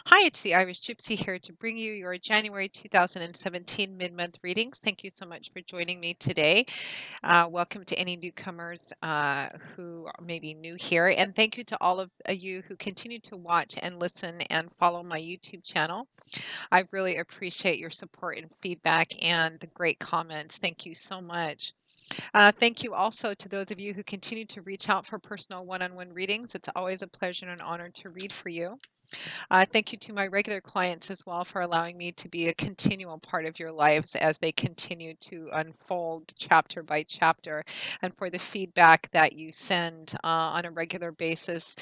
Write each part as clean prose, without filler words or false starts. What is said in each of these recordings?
Hi, it's the Irish Gypsy here to bring you your January 2017 mid-month readings. Thank you so much for joining me today. Welcome to any newcomers who may be new here, and thank you to all of you who continue to watch and listen and follow my YouTube channel. I really appreciate your support and feedback and the great comments. Thank you so much. Thank you also to those of you who continue to reach out for personal one-on-one readings. It's always a pleasure and an honor to read for you. Thank you to my regular clients as well for allowing me to be a continual part of your lives as they continue to unfold chapter by chapter, and for the feedback that you send on a regular basis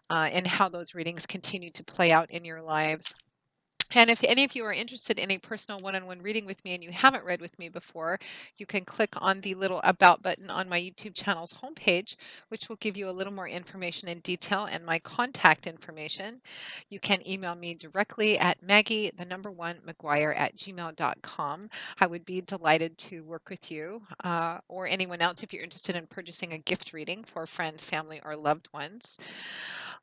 and how those readings continue to play out in your lives. And if any of you are interested in a personal one-on-one reading with me and you haven't read with me before, you can click on the little About button on my YouTube channel's homepage, which will give you a little more information in detail and my contact information. You can email me directly at Maggie1McGuire@gmail.com. I would be delighted to work with you or anyone else if you're interested in purchasing a gift reading for friends, family, or loved ones.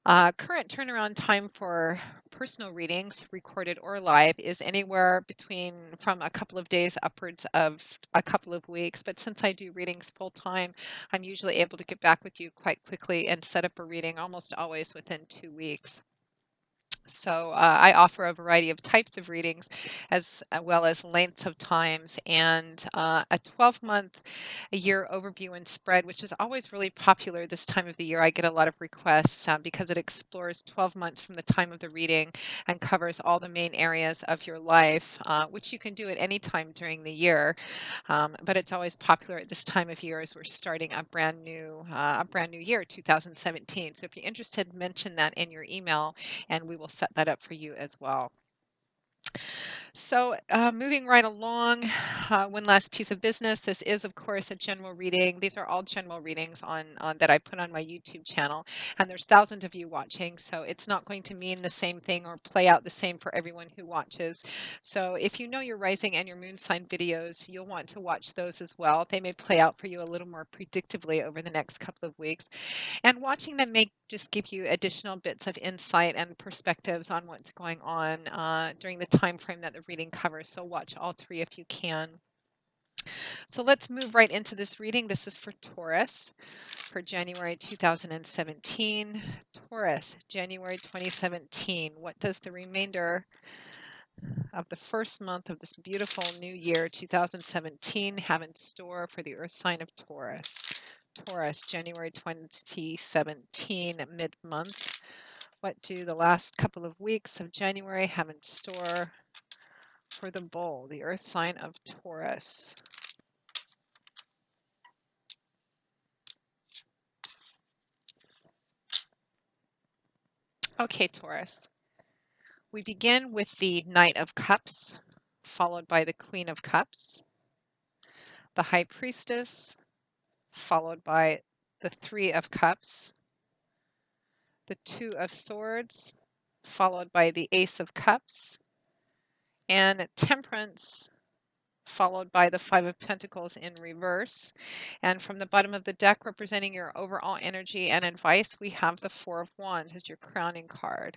Current turnaround time for personal readings, recorded or live, is anywhere between from a couple of days upwards of a couple of weeks. But since I do readings full time, I'm usually able to get back with you quite quickly and set up a reading almost always within 2 weeks. So I offer a variety of types of readings as well as lengths of times, and a 12-month a year overview and spread, which is always really popular this time of the year. I get a lot of requests because it explores 12 months from the time of the reading and covers all the main areas of your life, which you can do at any time during the year. But it's always popular at this time of year as we're starting a brand new year, 2017. So if you're interested, mention that in your email and we will set that up for you as well. So, moving right along, one last piece of business. This is, of course, a general reading. These are all general readings on that I put on my YouTube channel, and there's thousands of you watching, so it's not going to mean the same thing or play out the same for everyone who watches. So, if you know your rising and your moon sign videos, you'll want to watch those as well. They may play out for you a little more predictably over the next couple of weeks. And watching them may just give you additional bits of insight and perspectives on what's going on during the time frame that the reading covers. So watch all three if you can. So let's move right into this reading. This is for Taurus for January 2017. Taurus, January 2017. What does the remainder of the first month of this beautiful new year, 2017, have in store for the earth sign of Taurus? Taurus, January 2017, mid-month. What do the last couple of weeks of January have in store for the bull, the earth sign of Taurus? Okay, Taurus. We begin with the Knight of Cups, followed by the Queen of Cups, the High Priestess, followed by the Three of Cups, the Two of Swords, followed by the Ace of Cups, and Temperance, followed by the Five of Pentacles in reverse. And from the bottom of the deck, representing your overall energy and advice, we have the Four of Wands as your crowning card.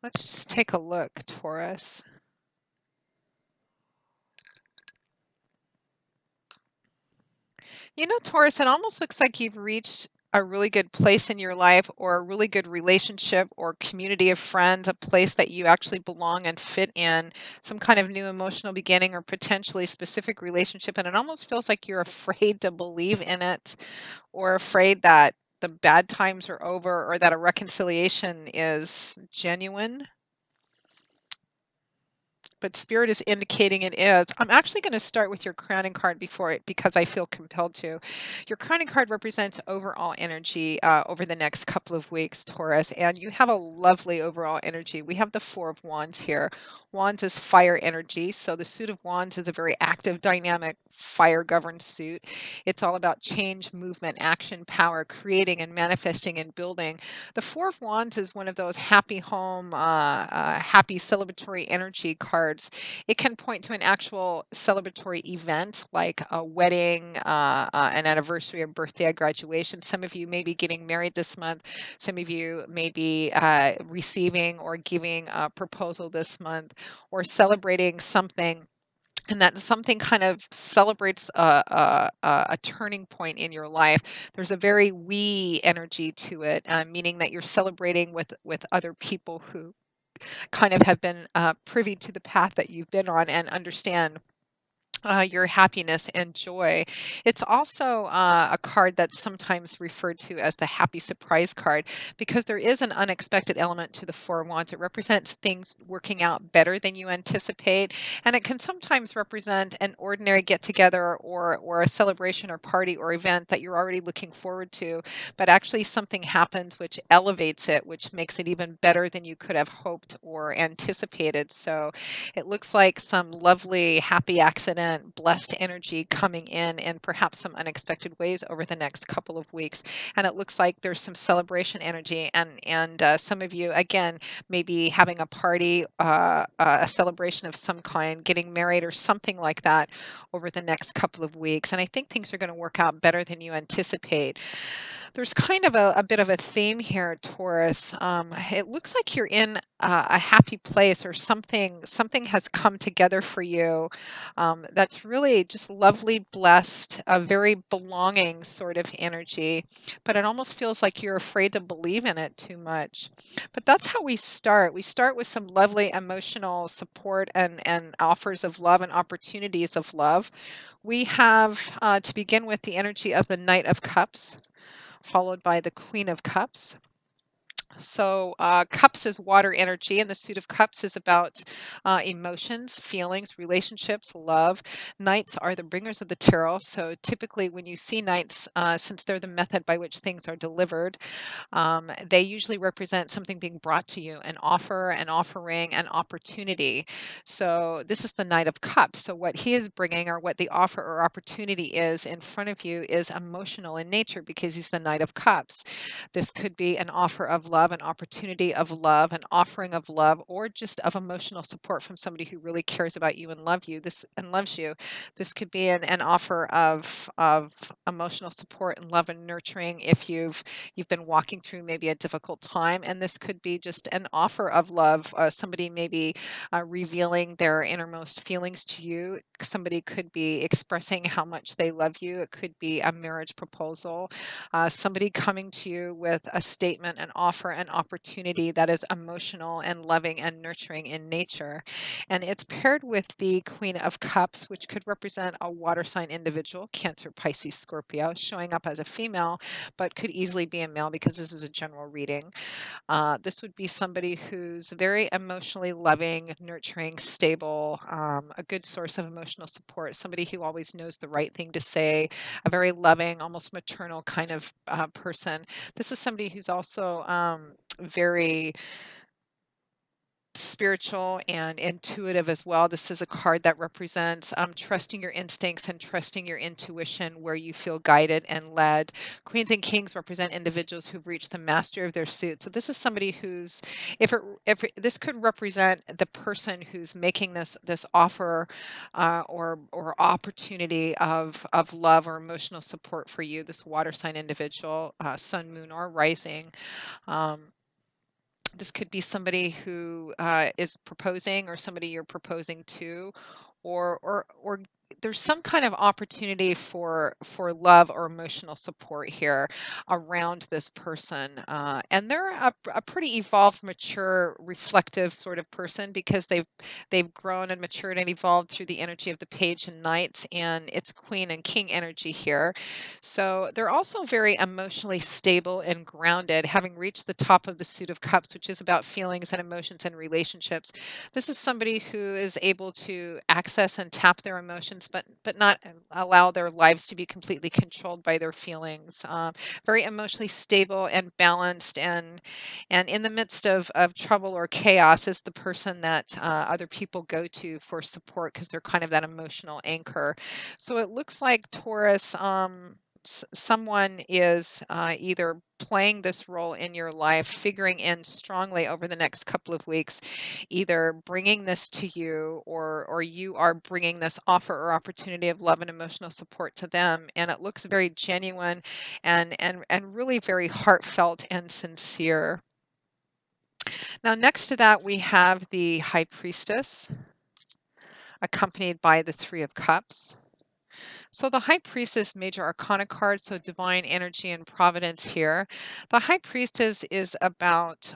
Let's just take a look, Taurus. You know, Taurus, it almost looks like you've reached a really good place in your life, or a really good relationship or community of friends, a place that you actually belong and fit in, some kind of new emotional beginning or potentially specific relationship. And it almost feels like you're afraid to believe in it, or afraid that the bad times are over, or that a reconciliation is genuine. But Spirit is indicating it is. I'm actually going to start with your crowning card before it, because I feel compelled to. Your crowning card represents overall energy over the next couple of weeks, Taurus, and you have a lovely overall energy. We have the Four of Wands here. Wands is fire energy, so the suit of Wands is a very active, dynamic, fire-governed suit. It's all about change, movement, action, power, creating and manifesting and building. The Four of Wands is one of those happy home, happy celebratory energy cards cards, it can point to an actual celebratory event like a wedding, an anniversary, a birthday, a graduation. Some of you may be getting married this month. Some of you may be receiving or giving a proposal this month, or celebrating something, and that something kind of celebrates a turning point in your life. There's a very we energy to it, meaning that you're celebrating with other people who kind of have been privy to the path that you've been on and understand your happiness and joy. It's also a card that's sometimes referred to as the happy surprise card because there is an unexpected element to the Four of Wands. It represents things working out better than you anticipate, and it can sometimes represent an ordinary get together or a celebration or party or event that you're already looking forward to, but actually something happens which elevates it, which makes it even better than you could have hoped or anticipated. So it looks like some lovely, happy accident, blessed energy coming in perhaps some unexpected ways over the next couple of weeks. And it looks like there's some celebration energy, and some of you again maybe having a party, a celebration of some kind, getting married or something like that over the next couple of weeks. And I think things are going to work out better than you anticipate. There's kind of a bit of a theme here, Taurus. It looks like you're in a happy place, or something has come together for you. That's really just lovely, blessed, a very belonging sort of energy. But it almost feels like you're afraid to believe in it too much. But that's how we start. We start with some lovely emotional support and offers of love and opportunities of love. We have to begin with the energy of the Knight of Cups, followed by the Queen of Cups. So, cups is water energy, and the suit of cups is about emotions, feelings, relationships, love. Knights are the bringers of the tarot. So, typically, when you see knights, since they're the method by which things are delivered, they usually represent something being brought to you, an offer, an offering, an opportunity. So, this is the Knight of Cups. So, what he is bringing, or what the offer or opportunity is in front of you, is emotional in nature because he's the Knight of Cups. This could be an offer of love, an opportunity of love, an offering of love, or just of emotional support from somebody who really cares about you and loves you. This could be an offer of emotional support and love and nurturing if you've been walking through maybe a difficult time, and this could be just an offer of love. Somebody maybe revealing their innermost feelings to you. Somebody could be expressing how much they love you. It could be a marriage proposal, somebody coming to you with a statement, an offer, an opportunity that is emotional and loving and nurturing in nature. And it's paired with the Queen of Cups, which could represent a water sign individual, Cancer, Pisces, Scorpio, showing up as a female, but could easily be a male because this is a general reading. This would be somebody who's very emotionally loving, nurturing, stable, a good source of emotional support, somebody who always knows the right thing to say, a very loving, almost maternal kind of person. This is somebody who's also very spiritual and intuitive as well. This is a card that represents trusting your instincts and trusting your intuition where you feel guided and led. Queens and Kings represent individuals who've reached the mastery of their suit. So this is somebody who's, this could represent the person who's making this offer or opportunity of love or emotional support for you. This water sign individual, sun, moon, or rising. Um, this could be somebody who is proposing, or somebody you're proposing to, or there's some kind of opportunity for love or emotional support here around this person, and they're a pretty evolved, mature, reflective sort of person because they've grown and matured and evolved through the energy of the Page and Knight, and it's Queen and King energy here. So they're also very emotionally stable and grounded, having reached the top of the Suit of Cups, which is about feelings and emotions and relationships. This is somebody who is able to access and tap their emotions, but not allow their lives to be completely controlled by their feelings. Very emotionally stable and balanced, and in the midst of trouble or chaos, is the person that other people go to for support because they're kind of that emotional anchor. So it looks like Taurus. someone is either playing this role in your life, figuring in strongly over the next couple of weeks, either bringing this to you, or you are bringing this offer or opportunity of love and emotional support to them, and it looks very genuine and really very heartfelt and sincere. Now, next to that, we have the High Priestess, accompanied by the Three of Cups. So the High Priestess major arcana card, so divine energy and providence here. The High Priestess is about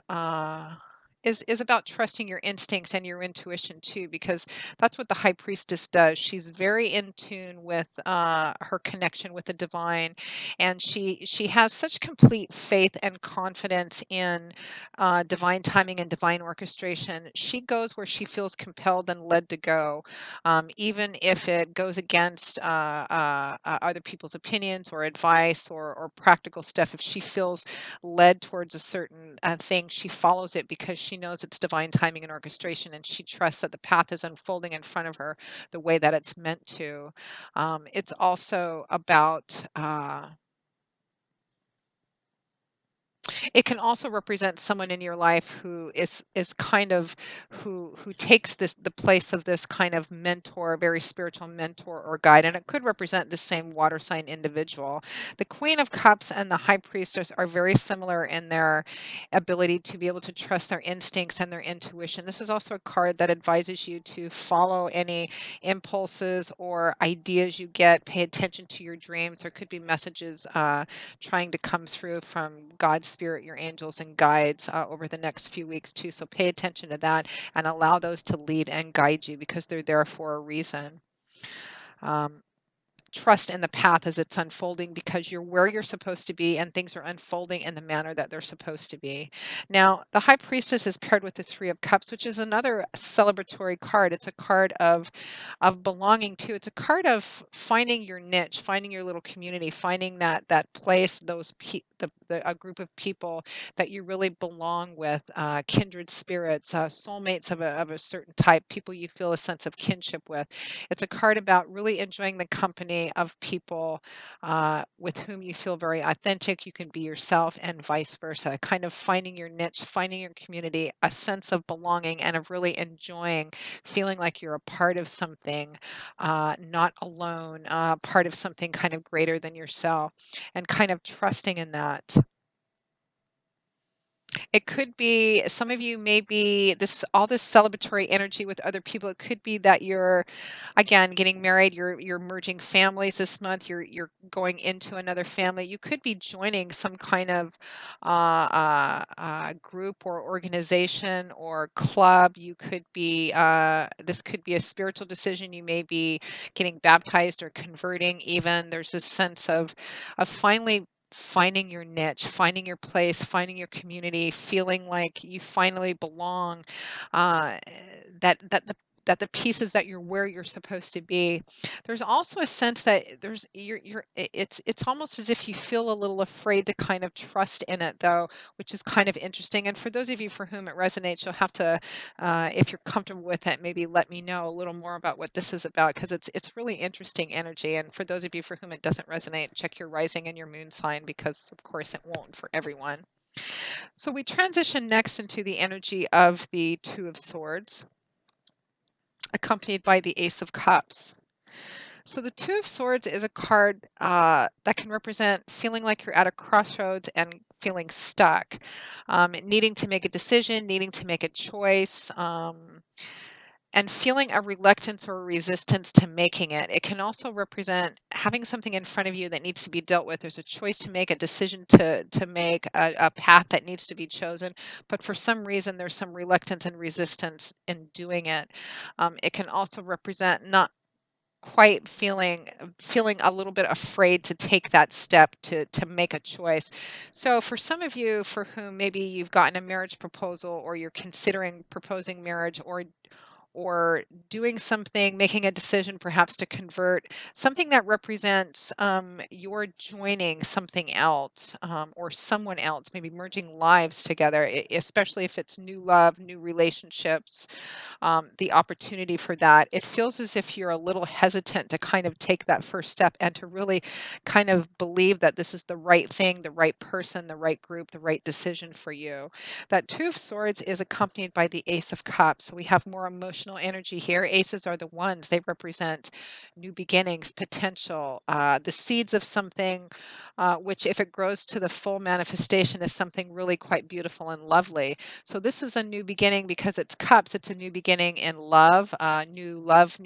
trusting your instincts and your intuition too, because that's what the High Priestess does. She's very in tune with her connection with the divine, and she has such complete faith and confidence in divine timing and divine orchestration. She goes where she feels compelled and led to go, even if it goes against other people's opinions or advice or practical stuff. If she feels led towards a certain thing, she follows it because she knows it's divine timing and orchestration, and she trusts that the path is unfolding in front of her the way that it's meant to. It's also about it can also represent someone in your life who is kind of who takes this the place of this kind of mentor, very spiritual mentor or guide, and it could represent the same water sign individual. The Queen of Cups and the High Priestess are very similar in their ability to be able to trust their instincts and their intuition. This is also a card that advises you to follow any impulses or ideas you get. Pay attention to your dreams. There could be messages trying to come through from God's spirit, your angels and guides over the next few weeks too. So pay attention to that and allow those to lead and guide you because they're there for a reason. Um, Trust in the path as it's unfolding because you're where you're supposed to be and things are unfolding in the manner that they're supposed to be. Now, the High Priestess is paired with the Three of Cups, which is another celebratory card. It's a card of belonging to. It's a card of finding your niche, finding your little community, finding that place, a group of people that you really belong with, kindred spirits, soulmates of a certain type, people you feel a sense of kinship with. It's a card about really enjoying the company of people with whom you feel very authentic. You can be yourself, and vice versa. Kind of finding your niche, finding your community, a sense of belonging, and of really enjoying feeling like you're a part of something, not alone, part of something kind of greater than yourself, and kind of trusting in that. It could be some of you may be this all this celebratory energy with other people. It could be that you're again getting married, you're merging families this month, you're going into another family. You could be joining some kind of group or organization or club. You could be this could be a spiritual decision. You may be getting baptized or converting even. There's this sense of finally finding your niche, finding your place, finding your community, feeling like you finally belong, uh, that the pieces that you're where you're supposed to be. There's also a sense that there's it's almost as if you feel a little afraid to kind of trust in it though, which is kind of interesting. And for those of you for whom it resonates, you'll have to, if you're comfortable with it, maybe let me know a little more about what this is about because it's really interesting energy. And for those of you for whom it doesn't resonate, check your rising and your moon sign because of course it won't for everyone. So we transition next into the energy of the Two of Swords, accompanied by the Ace of Cups. So the Two of Swords is a card that can represent feeling like you're at a crossroads and feeling stuck, needing to make a decision, needing to make a choice, and feeling a reluctance or a resistance to making it. It can also represent having something in front of you that needs to be dealt with. There's a choice to make, a decision to make, a path that needs to be chosen, but for some reason there's some reluctance and resistance in doing it. It can also represent not quite feeling a little bit afraid to take that step to make a choice. So for some of you for whom maybe you've gotten a marriage proposal or you're considering proposing marriage or doing something, making a decision perhaps to convert, something that represents you're joining something else or someone else, maybe merging lives together, especially if it's new love, new relationships, the opportunity for that. It feels as if you're a little hesitant to kind of take that first step and to really kind of believe that this is the right thing, the right person, the right group, the right decision for you. That Two of Swords is accompanied by the Ace of Cups. So we have more emotional energy here. Aces are the ones, they represent new beginnings, potential, the seeds of something, which, if it grows to the full manifestation, is something really quite beautiful and lovely. So this is a new beginning because it's cups. It's a new beginning in love, new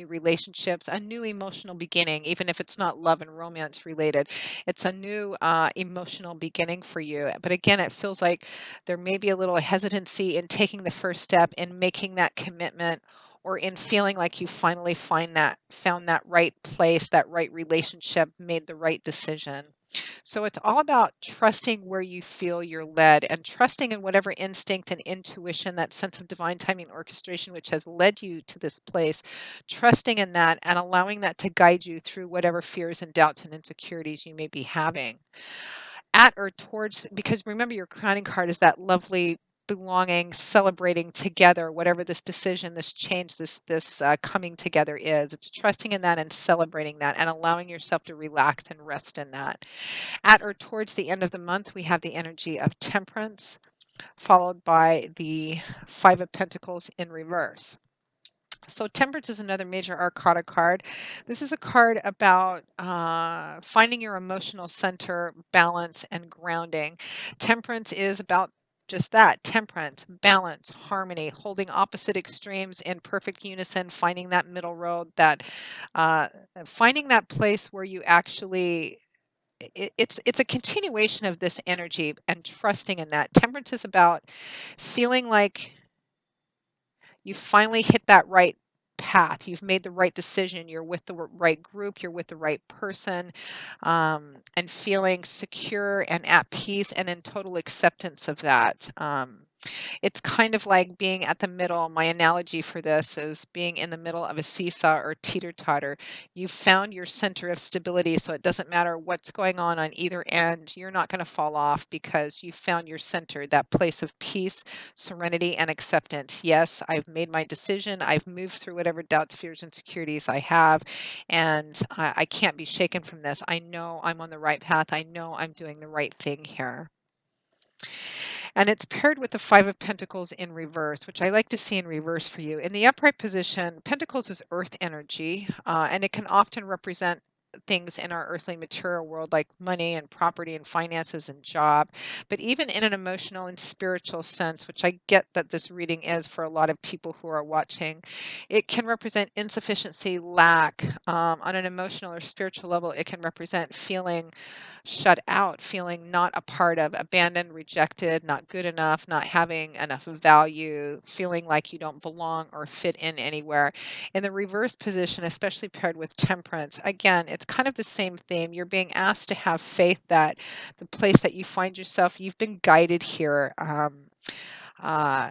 relationships, a new emotional beginning, even if it's not love and romance related. It's a new emotional beginning for you. But again, it feels like there may be a little hesitancy in taking the first step in making that commitment or in feeling like you finally found that right place, that right relationship, made the right decision. So it's all about trusting where you feel you're led and trusting in whatever instinct and intuition, that sense of divine timing and orchestration, which has led you to this place, trusting in that and allowing that to guide you through whatever fears and doubts and insecurities you may be having at or towards, because remember your crowning card is that lovely belonging, celebrating together whatever this decision, this change, this coming together is. It's trusting in that and celebrating that and allowing yourself to relax and rest in that. At or towards the end of the month, we have the energy of temperance, followed by the Five of Pentacles in reverse. So, temperance is another major arcana card. This is a card about finding your emotional center, balance, and grounding. Temperance is about just that: temperance, balance, harmony, holding opposite extremes in perfect unison, finding that middle road, uh, finding that place where you actually it's a continuation of this energy and trusting in that. Temperance is about feeling like you finally hit that right path. You've made the right decision. You're with the right group. You're with the right person, and feeling secure and at peace and in total acceptance of that. It's kind of like being at the middle. My analogy for this is being in the middle of a seesaw or teeter totter. You've found your center of stability, so it doesn't matter what's going on either end. You're not going to fall off because you found your center, that place of peace, serenity, and acceptance. Yes, I've made my decision. I've moved through whatever doubts, fears, and insecurities I have, and I can't be shaken from this. I know I'm on the right path. I know I'm doing the right thing here. And it's paired with the Five of Pentacles in reverse, which I like to see in reverse for you. In the upright position, Pentacles is earth energy, and it can often represent things in our earthly material world like money and property and finances and job. But even in an emotional and spiritual sense, which I get that this reading is for a lot of people who are watching, it can represent insufficiency, lack. On an emotional or spiritual level, it can represent feeling shut out, feeling not a part of, abandoned, rejected, not good enough, not having enough value, feeling like you don't belong or fit in anywhere. In the reverse position, especially paired with temperance, again, it's kind of the same theme. You're being asked to have faith that the place that you find yourself, you've been guided here. Uh,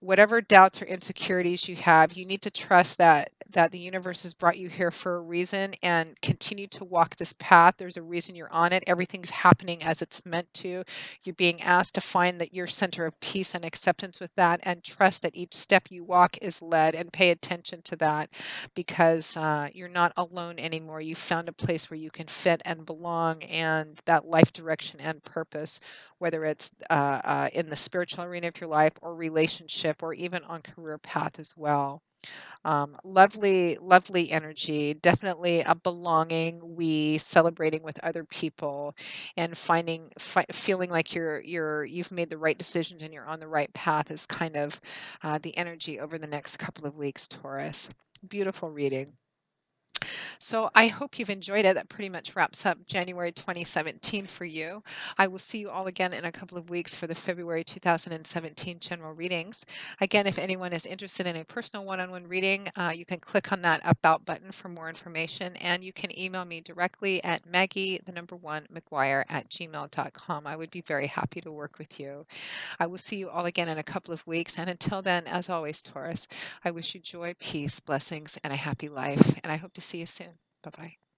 Whatever doubts or insecurities you have, you need to trust that the universe has brought you here for a reason and continue to walk this path. There's a reason you're on it. Everything's happening as it's meant to. You're being asked to find that your center of peace and acceptance with that, and trust that each step you walk is led, and pay attention to that because you're not alone anymore. You found a place where you can fit and belong, and that life direction and purpose, whether it's in the spiritual arena of your life or relationship or even on career path as well. Lovely, lovely energy. Definitely a belonging. We celebrating with other people and feeling like you've made the right decisions and you're on the right path is kind of the energy over the next couple of weeks, Taurus. Beautiful reading. So I hope you've enjoyed it. That pretty much wraps up January 2017 for you. I will see you all again in a couple of weeks for the February 2017 general readings. Again, if anyone is interested in a personal one-on-one reading, you can click on that About button for more information, and you can email me directly at Maggie, the number one, McGuire at gmail.com. I would be very happy to work with you. I will see you all again in a couple of weeks. And until then, as always, Taurus, I wish you joy, peace, blessings, and a happy life. And I hope to see you soon. Bye bye.